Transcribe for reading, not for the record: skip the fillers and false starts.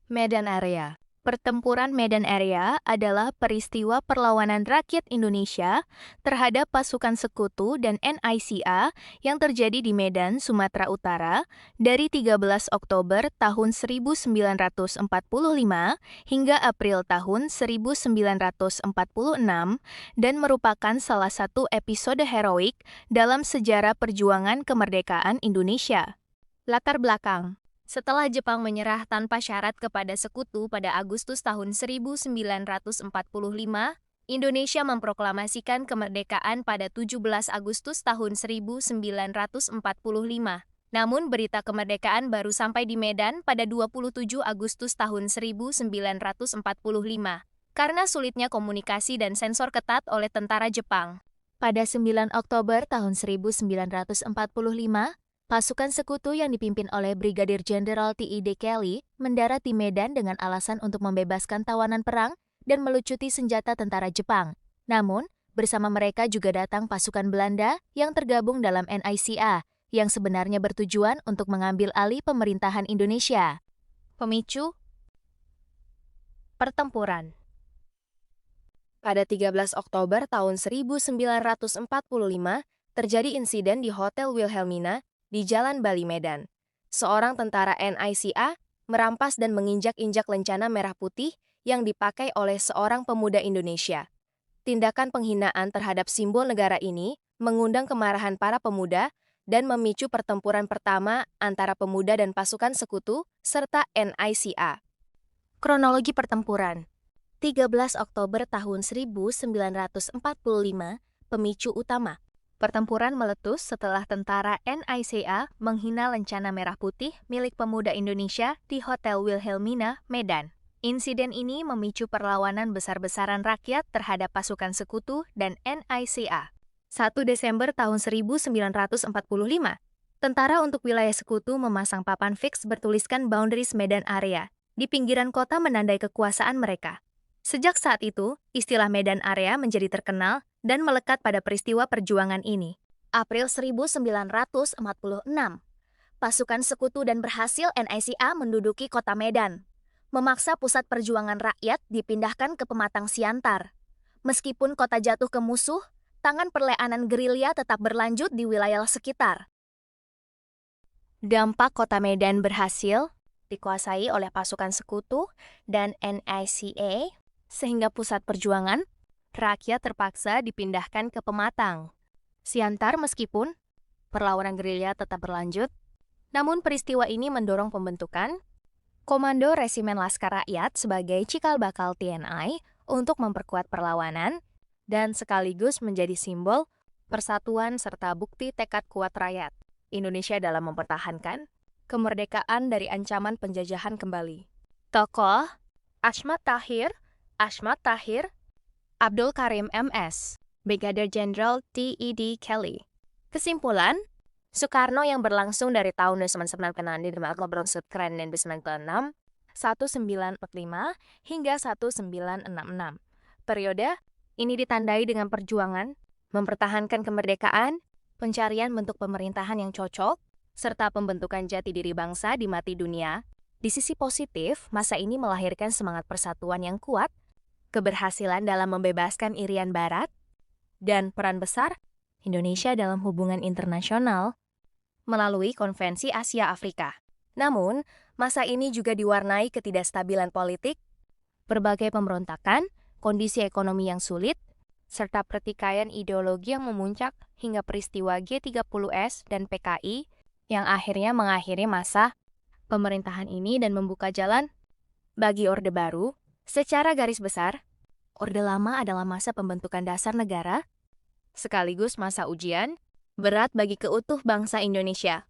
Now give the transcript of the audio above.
Medan Area. Pertempuran Medan Area adalah peristiwa perlawanan rakyat Indonesia terhadap pasukan sekutu dan NICA yang terjadi di Medan, Sumatera Utara dari 13 Oktober tahun 1945 hingga April tahun 1946 dan merupakan salah satu episode heroik dalam sejarah perjuangan kemerdekaan Indonesia. Latar belakang. Setelah Jepang menyerah tanpa syarat kepada sekutu pada Agustus tahun 1945, Indonesia memproklamasikan kemerdekaan pada 17 Agustus tahun 1945. Namun berita kemerdekaan baru sampai di Medan pada 27 Agustus tahun 1945 karena sulitnya komunikasi dan sensor ketat oleh tentara Jepang. Pada 9 Oktober tahun 1945, pasukan sekutu yang dipimpin oleh Brigadir Jenderal T.I.D. Kelly mendarat di Medan dengan alasan untuk membebaskan tawanan perang dan melucuti senjata tentara Jepang. Namun, bersama mereka juga datang pasukan Belanda yang tergabung dalam NICA, yang sebenarnya bertujuan untuk mengambil alih pemerintahan Indonesia. Pemicu pertempuran. Pada 13 Oktober tahun 1945, terjadi insiden di Hotel Wilhelmina di Jalan Bali, Medan. Seorang tentara NICA merampas dan menginjak-injak lencana merah putih yang dipakai oleh seorang pemuda Indonesia. Tindakan penghinaan terhadap simbol negara ini mengundang kemarahan para pemuda dan memicu pertempuran pertama antara pemuda dan pasukan sekutu serta NICA. Kronologi pertempuran. 13 Oktober tahun 1945, pemicu utama. Pertempuran meletus setelah tentara NICA menghina lencana merah putih milik pemuda Indonesia di Hotel Wilhelmina, Medan. Insiden ini memicu perlawanan besar-besaran rakyat terhadap pasukan sekutu dan NICA. 1 Desember tahun 1945, tentara untuk wilayah sekutu memasang papan fix bertuliskan Boundaries Medan Area di pinggiran kota menandai kekuasaan mereka. Sejak saat itu, istilah Medan Area menjadi terkenal dan melekat pada peristiwa perjuangan ini. April 1946, pasukan sekutu dan berhasil NICA menduduki kota Medan, memaksa pusat perjuangan rakyat dipindahkan ke Pematang Siantar. Meskipun kota jatuh ke musuh, tangan perlawanan gerilya tetap berlanjut di wilayah sekitar. Dampak kota Medan berhasil dikuasai oleh pasukan sekutu dan NICA, sehingga pusat perjuangan rakyat terpaksa dipindahkan ke Pematang Siantar. Meskipun perlawanan gerilya tetap berlanjut, namun peristiwa ini mendorong pembentukan Komando Resimen Laskar Rakyat sebagai cikal bakal TNI untuk memperkuat perlawanan dan sekaligus menjadi simbol persatuan serta bukti tekad kuat rakyat Indonesia dalam mempertahankan kemerdekaan dari ancaman penjajahan kembali. Tokoh Achmad Tahir, Abdul Karim MS, Brigadir Jenderal T.I.D. Kelly. Kesimpulan, Soekarno yang berlangsung dari tahun 1996 di Oktober Keren dan 1946, 1945 hingga 1966. Periode ini ditandai dengan perjuangan, mempertahankan kemerdekaan, pencarian bentuk pemerintahan yang cocok, serta pembentukan jati diri bangsa di mata dunia. Di sisi positif, masa ini melahirkan semangat persatuan yang kuat, keberhasilan dalam membebaskan Irian Barat, dan peran besar Indonesia dalam hubungan internasional melalui Konvensi Asia Afrika. Namun, masa ini juga diwarnai ketidakstabilan politik, berbagai pemberontakan, kondisi ekonomi yang sulit, serta pertikaian ideologi yang memuncak hingga peristiwa G30S dan PKI yang akhirnya mengakhiri masa pemerintahan ini dan membuka jalan bagi Orde Baru. Secara garis besar, Orde Lama adalah masa pembentukan dasar negara, sekaligus masa ujian berat bagi keutuh bangsa Indonesia.